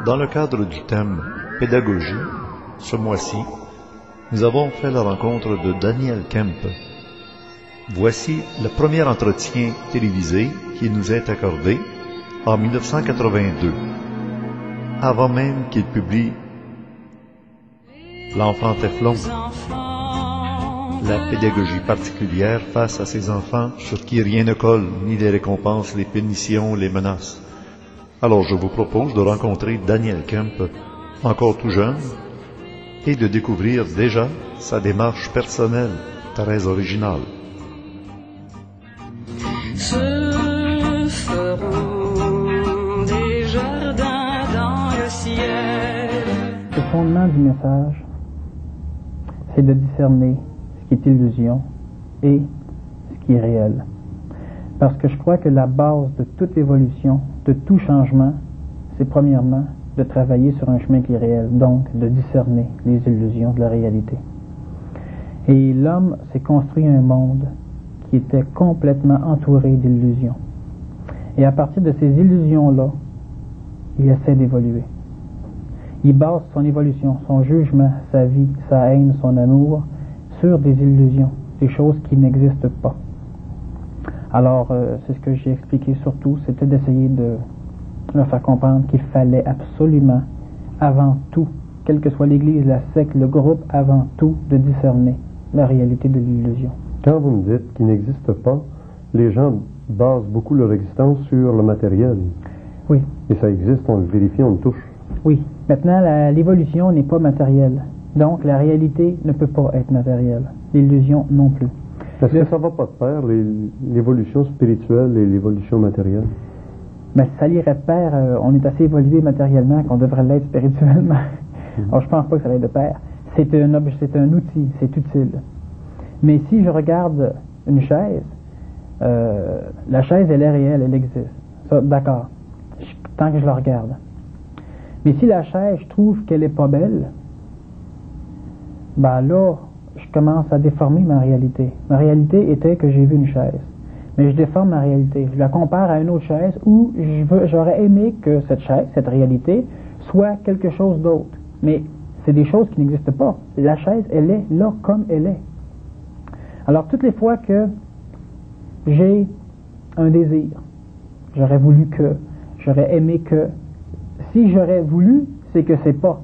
Dans le cadre du thème pédagogie, ce mois-ci, nous avons fait la rencontre de Daniel Kemp. Voici le premier entretien télévisé qui nous est accordé en 1982, avant même qu'il publie L'enfant Téflon, la pédagogie particulière face à ces enfants sur qui rien ne colle, ni les récompenses, les punitions, les menaces. Alors je vous propose de rencontrer Daniel Kemp, encore tout jeune, et de découvrir déjà sa démarche personnelle, très originale. Se feront des jardins dans le ciel. Le fondement du message, c'est de discerner ce qui est illusion et ce qui est réel. Parce que je crois que la base de toute évolution, de tout changement, c'est premièrement de travailler sur un chemin qui est réel, donc de discerner les illusions de la réalité. Et l'homme s'est construit un monde qui était complètement entouré d'illusions. Et à partir de ces illusions-là, il essaie d'évoluer. Il base son évolution, son jugement, sa vie, sa haine, son amour, sur des illusions, des choses qui n'existent pas. Alors, c'est ce que j'ai expliqué surtout, c'était d'essayer de leur faire comprendre qu'il fallait absolument, avant tout, quelle que soit l'Église, la secte, le groupe, avant tout, de discerner la réalité de l'illusion. Quand vous me dites qu'il n'existe pas, les gens basent beaucoup leur existence sur le matériel. Oui. Et ça existe, on le vérifie, on le touche. Oui. Maintenant, l'évolution n'est pas matérielle. Donc, la réalité ne peut pas être matérielle. L'illusion non plus. Est-ce que ça ne va pas de pair, l'évolution spirituelle et l'évolution matérielle? Mais ça l'irait de pair. On est assez évolué matériellement qu'on devrait l'être spirituellement. Alors, je pense pas que ça va être de pair. C'est un outil, c'est utile. Mais si je regarde une chaise, la chaise, elle est réelle, elle existe. Ça, d'accord. Tant que je la regarde. Mais si la chaise, je trouve qu'elle n'est pas belle, ben là, je commence à déformer ma réalité. Ma réalité était que j'ai vu une chaise. Mais je déforme ma réalité. Je la compare à une autre chaise où j'aurais aimé que cette chaise, cette réalité, soit quelque chose d'autre. Mais c'est des choses qui n'existent pas. La chaise, elle est là comme elle est. Alors, toutes les fois que j'ai un désir, j'aurais voulu que, j'aurais aimé que, si j'aurais voulu, c'est que c'est pas.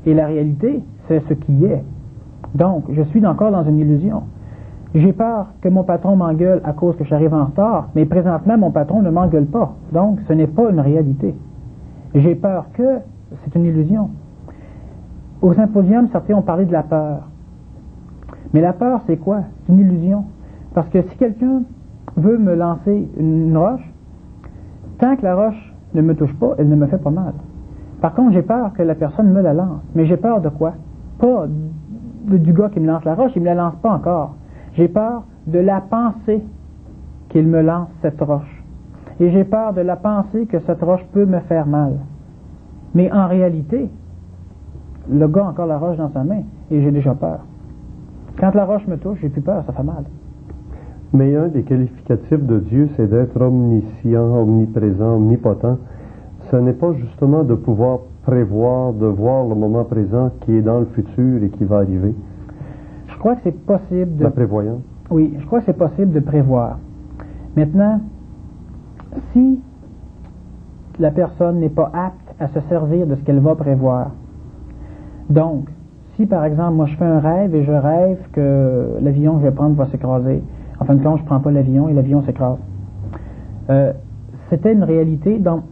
Et la réalité, c'est ce qui est. Donc, je suis encore dans une illusion. J'ai peur que mon patron m'engueule à cause que j'arrive en retard, mais présentement, mon patron ne m'engueule pas. Donc, ce n'est pas une réalité. J'ai peur que c'est une illusion. Au symposium, certains ont parlé de la peur. Mais la peur, c'est quoi? C'est une illusion. Parce que si quelqu'un veut me lancer une roche, tant que la roche ne me touche pas, elle ne me fait pas mal. Par contre, j'ai peur que la personne me la lance. Mais j'ai peur de quoi? Pas du gars qui me lance la roche, il ne me la lance pas encore. J'ai peur de la pensée qu'il me lance cette roche. Et j'ai peur de la pensée que cette roche peut me faire mal. Mais en réalité, le gars a encore la roche dans sa main et j'ai déjà peur. Quand la roche me touche, j'ai plus peur, ça fait mal. Mais un des qualificatifs de Dieu, c'est d'être omniscient, omniprésent, omnipotent. Ce n'est pas justement de pouvoir prévoir, de voir le moment présent qui est dans le futur et qui va arriver. Je crois que c'est possible de... La prévoyance. Oui, je crois que c'est possible de prévoir. Maintenant, si la personne n'est pas apte à se servir de ce qu'elle va prévoir, donc, si par exemple, moi je fais un rêve et je rêve que l'avion que je vais prendre va s'écraser, en fin de compte, je ne prends pas l'avion et l'avion s'écrase. C'était une réalité, dans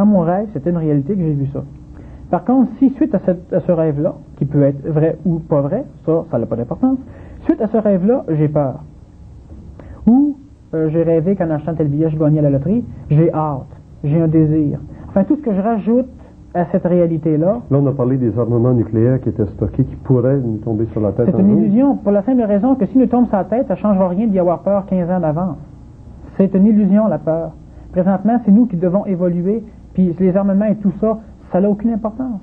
mon rêve, c'était une réalité que j'ai vu ça. Par contre, si suite à ce rêve-là, qui peut être vrai ou pas vrai, ça n'a pas d'importance, suite à ce rêve-là, j'ai peur. Ou j'ai rêvé qu'en achetant tel billet, je gagnais à la loterie, j'ai hâte, j'ai un désir. Enfin, tout ce que je rajoute à cette réalité-là... Là, on a parlé des armements nucléaires qui étaient stockés, qui pourraient nous tomber sur la tête. C'est une illusion, pour la simple raison que s'ils nous tombent sur la tête, ça ne changera rien d'y avoir peur 15 ans d'avance. C'est une illusion, la peur. Présentement, c'est nous qui devons évoluer, puis les armements et tout ça, ça n'a aucune importance.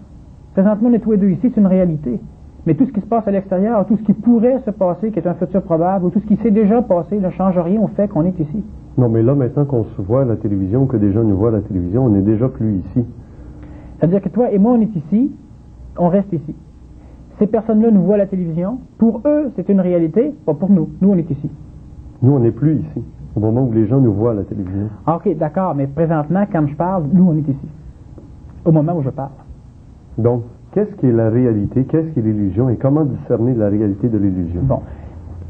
Présentement, on est tous les deux ici, c'est une réalité. Mais tout ce qui se passe à l'extérieur, tout ce qui pourrait se passer, qui est un futur probable, ou tout ce qui s'est déjà passé, ne change rien au fait qu'on est ici. Non, mais là, maintenant qu'on se voit à la télévision, que des gens nous voient à la télévision, on n'est déjà plus ici. C'est-à-dire que toi et moi, on est ici, on reste ici. Ces personnes-là nous voient à la télévision. Pour eux, c'est une réalité, pas pour nous. Nous, on est ici. Nous, on n'est plus ici, au moment où les gens nous voient à la télévision. Ah, OK, d'accord, mais présentement, quand je parle, nous, on est ici. Au moment où je parle. Donc, qu'est-ce qui est la réalité, qu'est-ce qui est l'illusion et comment discerner la réalité de l'illusion? Bon.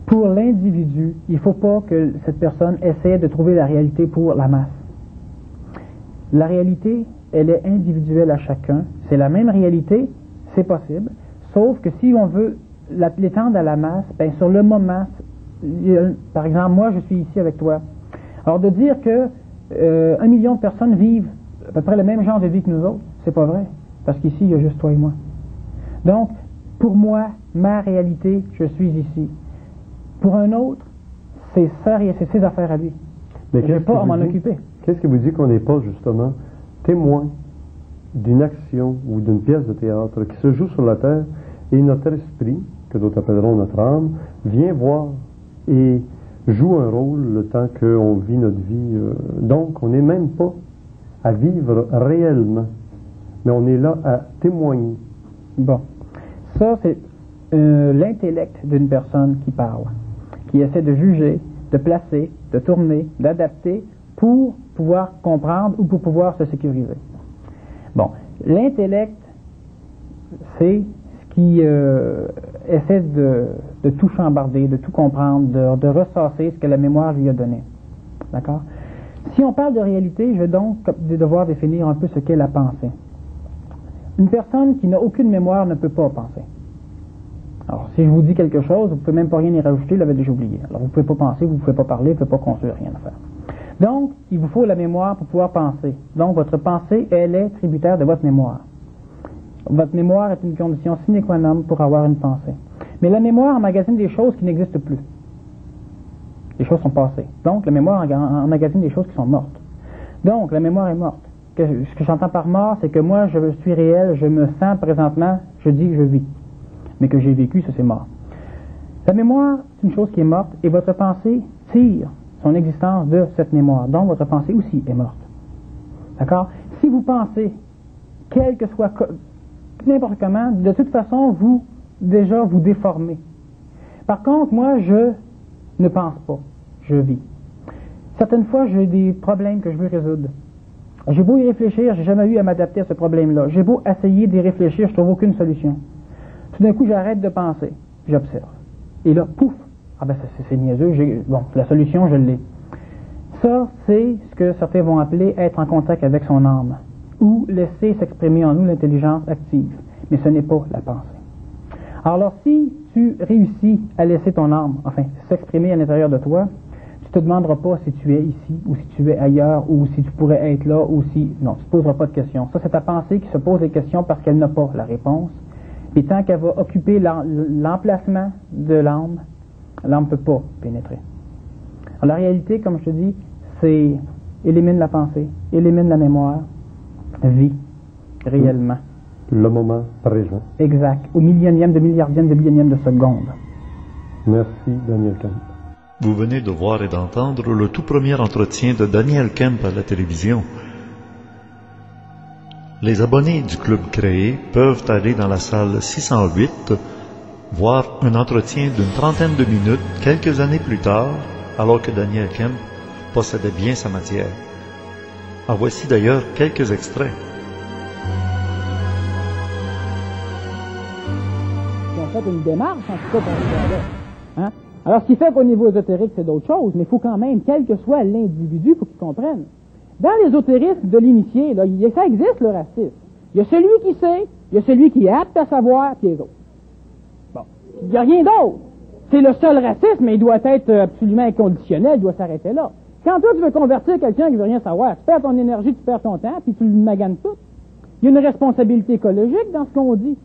Pour l'individu, il ne faut pas que cette personne essaie de trouver la réalité pour la masse. La réalité, elle est individuelle à chacun. C'est la même réalité, c'est possible. Sauf que si on veut l'étendre à la masse, bien, sur le moment, par exemple, moi, je suis ici avec toi. Alors, de dire que 1 million de personnes vivent à peu près le même genre de vie que nous autres, c'est pas vrai. Parce qu'ici, il y a juste toi et moi. Donc, pour moi, ma réalité, je suis ici. Pour un autre, c'est ses affaires à lui. Mais je n'ai pas à m'en occuper. Qu'est-ce qui vous dit qu'on n'est pas, justement, témoin d'une action ou d'une pièce de théâtre qui se joue sur la terre et notre esprit, que d'autres appelleront notre âme, vient voir et joue un rôle le temps qu'on vit notre vie. Donc, on n'est même pas à vivre réellement, mais on est là à témoigner. Bon. Ça, c'est l'intellect d'une personne qui parle, qui essaie de juger, de placer, de tourner, d'adapter pour pouvoir comprendre ou pour pouvoir se sécuriser. Bon. L'intellect, c'est ce qui essaie de tout chambarder, de tout comprendre, de ressasser ce que la mémoire lui a donné. D'accord? Si on parle de réalité, je vais donc devoir définir un peu ce qu'est la pensée. Une personne qui n'a aucune mémoire ne peut pas penser. Alors, si je vous dis quelque chose, vous ne pouvez même pas rien y rajouter, vous l'avez déjà oublié. Alors, vous ne pouvez pas penser, vous ne pouvez pas parler, vous ne pouvez pas construire, rien à faire. Donc, il vous faut la mémoire pour pouvoir penser. Donc, votre pensée, elle est tributaire de votre mémoire. Votre mémoire est une condition sine qua non pour avoir une pensée. Mais la mémoire emmagasine des choses qui n'existent plus. Les choses sont passées. Donc, la mémoire emmagasine des choses qui sont mortes. Donc, la mémoire est morte. Ce que j'entends par mort, c'est que moi, je suis réel, je me sens présentement, je dis que je vis. Mais que j'ai vécu, ça c'est mort. La mémoire, c'est une chose qui est morte, et votre pensée tire son existence de cette mémoire. Donc, votre pensée aussi est morte. D'accord? Si vous pensez, quel que soit, n'importe comment, de toute façon, vous déformez. Par contre, moi, je ne pense pas, je vis. Certaines fois, j'ai des problèmes que je veux résoudre. J'ai beau y réfléchir, j'ai jamais eu à m'adapter à ce problème-là. J'ai beau essayer d'y réfléchir, je trouve aucune solution. Tout d'un coup, j'arrête de penser, j'observe. Et là, pouf, ah ben c'est niaiseux, bon, la solution, je l'ai. Ça, c'est ce que certains vont appeler être en contact avec son âme, ou laisser s'exprimer en nous l'intelligence active. Mais ce n'est pas la pensée. Alors, si tu réussis à laisser ton âme, enfin, s'exprimer à l'intérieur de toi, tu ne te demanderas pas si tu es ici, ou si tu es ailleurs, ou si tu pourrais être là, ou si... Non, tu ne te poseras pas de questions. Ça, c'est ta pensée qui se pose des questions parce qu'elle n'a pas la réponse. Et tant qu'elle va occuper l'emplacement de l'âme ne peut pas pénétrer. Alors, la réalité, comme je te dis, c'est élimine la pensée, élimine la mémoire, vit réellement. Le moment présent. Exact. Au millionième de milliardième de billionième de seconde. Merci, Daniel Kemp. Vous venez de voir et d'entendre le tout premier entretien de Daniel Kemp à la télévision. Les abonnés du club créé peuvent aller dans la salle 608 voir un entretien d'une trentaine de minutes quelques années plus tard, alors que Daniel Kemp possédait bien sa matière. En voici d'ailleurs quelques extraits. Ils ont fait une démarche, en tout cas, pour ce là. Hein? Alors, ce qui fait qu'au niveau ésotérique, c'est d'autres choses, mais il faut quand même, quel que soit l'individu, il faut qu'il comprenne. Dans l'ésotérisme de l'initié, là, ça existe, le racisme. Il y a celui qui sait, il y a celui qui est apte à savoir, puis les autres. Bon. Il n'y a rien d'autre. C'est le seul racisme, mais il doit être absolument inconditionnel, il doit s'arrêter là. Quand toi, tu veux convertir quelqu'un qui veut rien savoir, tu perds ton énergie, tu perds ton temps, puis tu le maganes tout. Il y a une responsabilité écologique dans ce qu'on dit.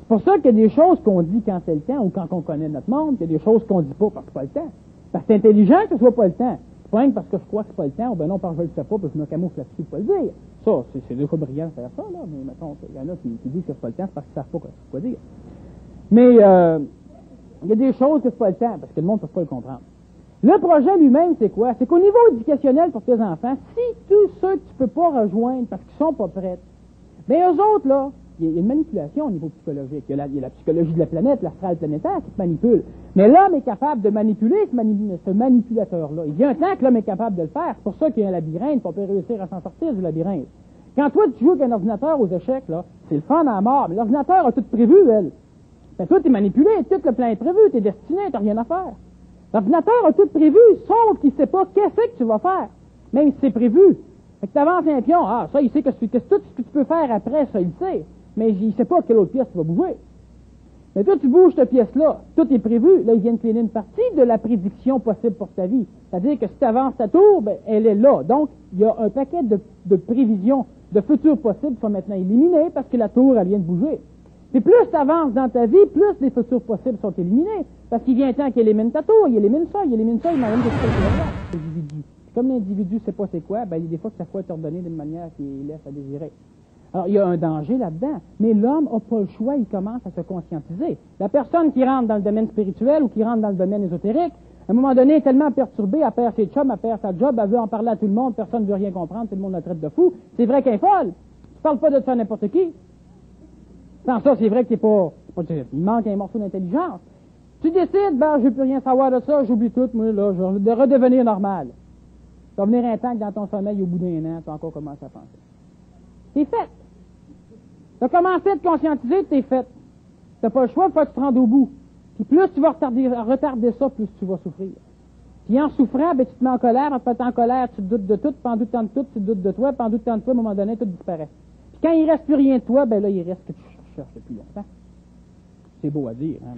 C'est pour ça qu'il y a des choses qu'on dit quand c'est le temps, ou quand on connaît notre monde, qu'il y a des choses qu'on dit pas parce que c'est pas le temps. Parce que c'est intelligent que ce soit pas le temps. C'est pas parce que je crois que c'est pas le temps, ou ben non, parce que je le sais pas, puis je me camoufle là-dessus pour le dire. Ça, c'est des fois brillant de faire ça, là, mais mettons, il y en a qui disent que c'est pas le temps, c'est parce qu'ils savent pas quoi dire. Mais, il y a des choses que c'est pas le temps, parce que le monde ne peut pas le comprendre. Le projet lui-même, c'est quoi? C'est qu'au niveau éducationnel pour tes enfants, si tous ceux que tu peux pas rejoindre parce qu'ils sont pas prêts, Mais eux autres, là, il y a une manipulation au niveau psychologique. Il y a la psychologie de la planète, l'astral planétaire qui te manipule. Mais l'homme est capable de manipuler ce manipulateur-là. Il y a un temps que l'homme est capable de le faire. C'est pour ça qu'il y a un labyrinthe, on peut réussir à s'en sortir du labyrinthe. Quand toi, tu joues avec un ordinateur aux échecs, là, c'est le fun à mort. Mais l'ordinateur a tout prévu, elle. Ben, toi, t'es manipulé, tout le plan est prévu, t'es destiné, t'as rien à faire. L'ordinateur a tout prévu, sauf qu'il sait pas qu'est-ce que tu vas faire. Même si c'est prévu. Fait que t'avances un pion, ça, il sait tout ce que tu peux faire après, ça, il sait. Mais il sait pas quelle autre pièce tu vas bouger. Mais toi, tu bouges cette pièce-là, tout est prévu, là, ils viennent cleaner une partie de la prédiction possible pour ta vie. C'est-à-dire que si tu avances ta tour, ben, elle est là. Donc, il y a un paquet de prévisions, de futurs possibles qui sont maintenant éliminés parce que la tour, elle vient de bouger. Puis plus tu avances dans ta vie, plus les futurs possibles sont éliminés. Parce qu'il vient un temps qu'il élimine ta tour, il élimine ça, il m'emmène quelque chose l'individu. Comme l'individu ne sait pas c'est quoi, ben, il y a des fois que ça peut être ordonné d'une manière qui laisse à désirer. Alors, il y a un danger là-dedans, mais l'homme n'a pas le choix, il commence à se conscientiser. La personne qui rentre dans le domaine spirituel ou qui rentre dans le domaine ésotérique, à un moment donné, est tellement perturbée, elle perd ses chums, elle perd sa job, elle veut en parler à tout le monde, personne ne veut rien comprendre, tout le monde la traite de fou. C'est vrai qu'elle est folle. Tu parles pas de ça à n'importe qui. Sans ça, c'est vrai que il manque un morceau d'intelligence. Tu décides, je veux plus rien savoir de ça, j'oublie tout, moi, là, je vais redevenir normal. Tu vas venir un temps que dans ton sommeil, au bout d'un an, tu vas encore commencer à penser. C'est fait. Tu as commencé à te conscientiser, t'es fait. Tu n'as pas le choix, il faut que tu te rendes au bout. Puis plus tu vas retarder ça, plus tu vas souffrir. Puis en souffrant, tu te mets en colère, en te mettant en colère, tu te doutes de tout, pendant tout le temps de tout, tu te doutes de toi, pendant tout le temps de toi, à un moment donné, tout disparaît. Puis quand il ne reste plus rien de toi, là, il reste que tu cherches depuis longtemps. C'est beau à dire, hein.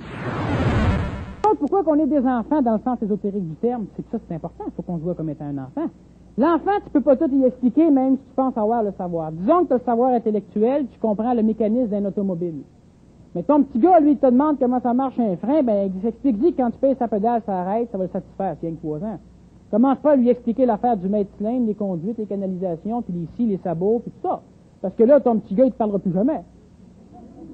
Pourquoi qu'on est des enfants dans le sens ésotérique du terme, c'est que ça, c'est important, il faut qu'on se voit comme étant un enfant. L'enfant, tu peux pas tout y expliquer, même si tu penses avoir le savoir. Disons que tu as le savoir intellectuel, tu comprends le mécanisme d'un automobile. Mais ton petit gars, lui, il te demande comment ça marche un frein, il s'explique que quand tu payes sa pédale, ça arrête, ça va le satisfaire, s'il y a que 3 ans. Commence pas à lui expliquer l'affaire du mètre cylindre, les conduites, les canalisations, puis les scies, les sabots, puis tout ça. Parce que là, ton petit gars, il te parlera plus jamais.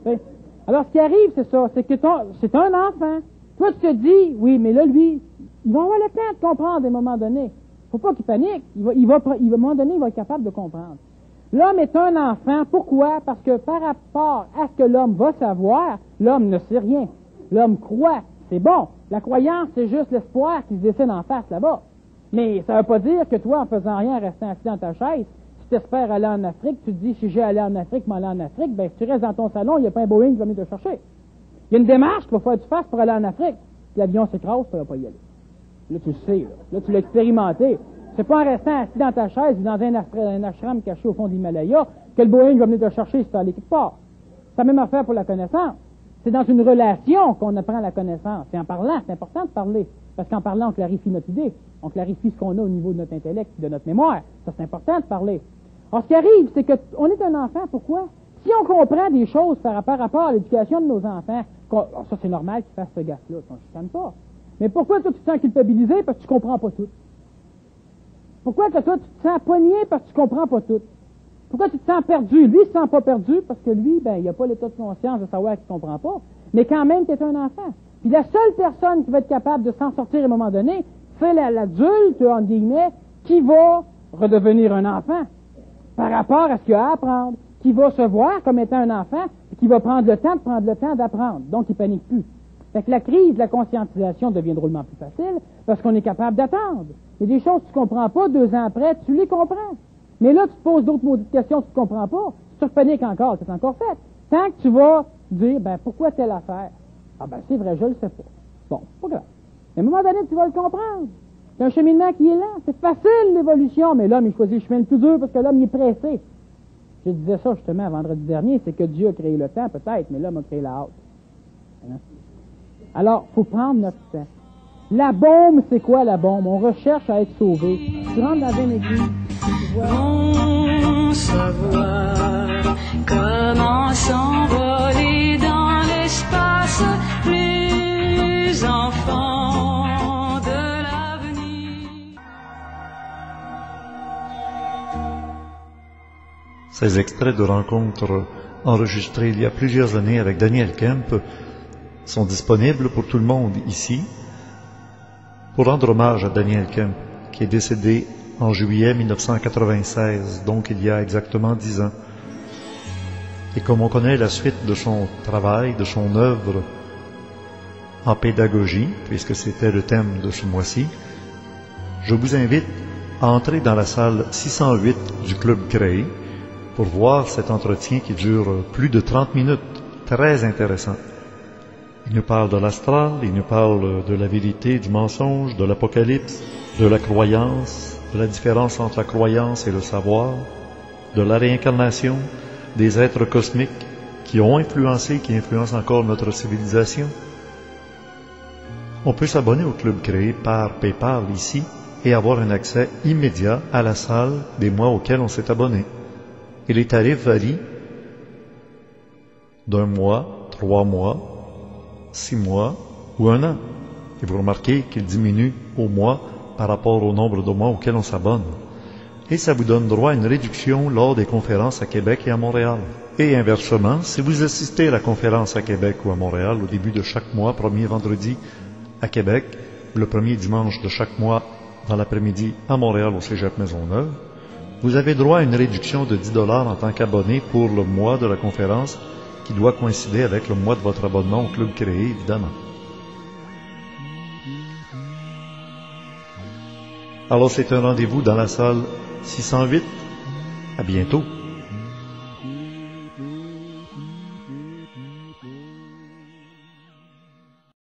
T'sais? Alors, ce qui arrive, c'est ça, c'est que c'est un enfant. Toi, tu te dis, oui, mais là, lui, il va avoir le temps de comprendre à un moment donné. Faut pas qu'il panique. À un moment donné, il va être capable de comprendre. L'homme est un enfant. Pourquoi? Parce que par rapport à ce que l'homme va savoir, l'homme ne sait rien. L'homme croit. C'est bon. La croyance, c'est juste l'espoir qui se dessine en face là-bas. Mais ça ne veut pas dire que toi, en faisant rien, en restant assis dans ta chaise, si tu espères aller en Afrique, tu te dis, si j'ai allé en Afrique, m'aller en Afrique, si tu restes dans ton salon, il n'y a pas un Boeing qui va venir te chercher. Il y a une démarche qu'il va falloir que tu fasses pour aller en Afrique. Puis l'avion s'écrase, tu ne vas pas y aller. Là, tu le sais. Là tu l'as expérimenté. C'est pas en restant assis dans ta chaise ou dans un ashram caché au fond de l'Himalaya que le Boeing va venir te chercher si tu as allé quelque part. C'est la même affaire pour la connaissance. C'est dans une relation qu'on apprend la connaissance. C'est en parlant, c'est important de parler. Parce qu'en parlant, on clarifie notre idée. On clarifie ce qu'on a au niveau de notre intellect et de notre mémoire. Ça, c'est important de parler. Alors, ce qui arrive, c'est qu'on est un enfant. Pourquoi? Si on comprend des choses par rapport à l'éducation de nos enfants, ça, c'est normal qu'ils fassent ce gaffe-là. On ne chicane pas. Mais pourquoi toi, tu te sens culpabilisé? Parce que tu comprends pas tout. Pourquoi que toi, tu te sens pogné parce que tu comprends pas tout? Pourquoi tu te sens perdu? Lui, il se sent pas perdu parce que lui, il n'a pas l'état de conscience de savoir qu'il comprend pas. Mais quand même, tu es un enfant. Puis la seule personne qui va être capable de s'en sortir à un moment donné, c'est l'adulte, entre guillemets, qui va redevenir un enfant par rapport à ce qu'il a à apprendre, qui va se voir comme étant un enfant, et qui va prendre le temps d'apprendre. Donc, il panique plus. Fait que la crise de la conscientisation devient drôlement plus facile parce qu'on est capable d'attendre. Il y a des choses que tu ne comprends pas, 2 ans après, tu les comprends. Mais là, tu te poses d'autres maudites questions que tu ne comprends pas. Tu repaniques encore, c'est encore fait. Tant que tu vas dire, pourquoi telle affaire? C'est vrai, je le sais pas. Bon, pas grave. Mais à un moment donné, tu vas le comprendre. C'est un cheminement qui est lent. C'est facile, l'évolution. Mais l'homme, il choisit le chemin le plus dur parce que l'homme, il est pressé. Je disais ça justement vendredi dernier, c'est que Dieu a créé le temps, peut-être, mais l'homme a créé la hâte. Hein? Alors, il faut prendre notre temps. La bombe, c'est quoi la bombe? On recherche à être sauvé. Tu rentres dans une église, tu vois... Bon savoir comment s'envoler dans l'espace, les enfants de l'avenir. Ces extraits de rencontres enregistrés il y a plusieurs années avec Daniel Kemp sont disponibles pour tout le monde ici. Pour rendre hommage à Daniel Kemp, qui est décédé en juillet 1996, donc il y a exactement 10 ans. Et comme on connaît la suite de son travail, de son œuvre en pédagogie, puisque c'était le thème de ce mois-ci, je vous invite à entrer dans la salle 608 du Club Créé pour voir cet entretien qui dure plus de 30 minutes, très intéressant. Il nous parle de l'astral, il nous parle de la vérité, du mensonge, de l'apocalypse, de la croyance, de la différence entre la croyance et le savoir, de la réincarnation, des êtres cosmiques qui ont influencé, qui influencent encore notre civilisation. On peut s'abonner au Club Créé par PayPal ici et avoir un accès immédiat à la salle des mois auxquels on s'est abonné. Et les tarifs varient d'1 mois, 3 mois, 6 mois ou 1 an. Et vous remarquez qu'il diminue au mois par rapport au nombre de mois auxquels on s'abonne. Et ça vous donne droit à une réduction lors des conférences à Québec et à Montréal. Et inversement, si vous assistez à la conférence à Québec ou à Montréal au début de chaque mois, premier vendredi à Québec, le premier dimanche de chaque mois dans l'après-midi à Montréal au Cégep Maisonneuve, vous avez droit à une réduction de 10 $ en tant qu'abonné pour le mois de la conférence qui doit coïncider avec le mois de votre abonnement au Club Créé, évidemment. Alors c'est un rendez-vous dans la salle 608. À bientôt.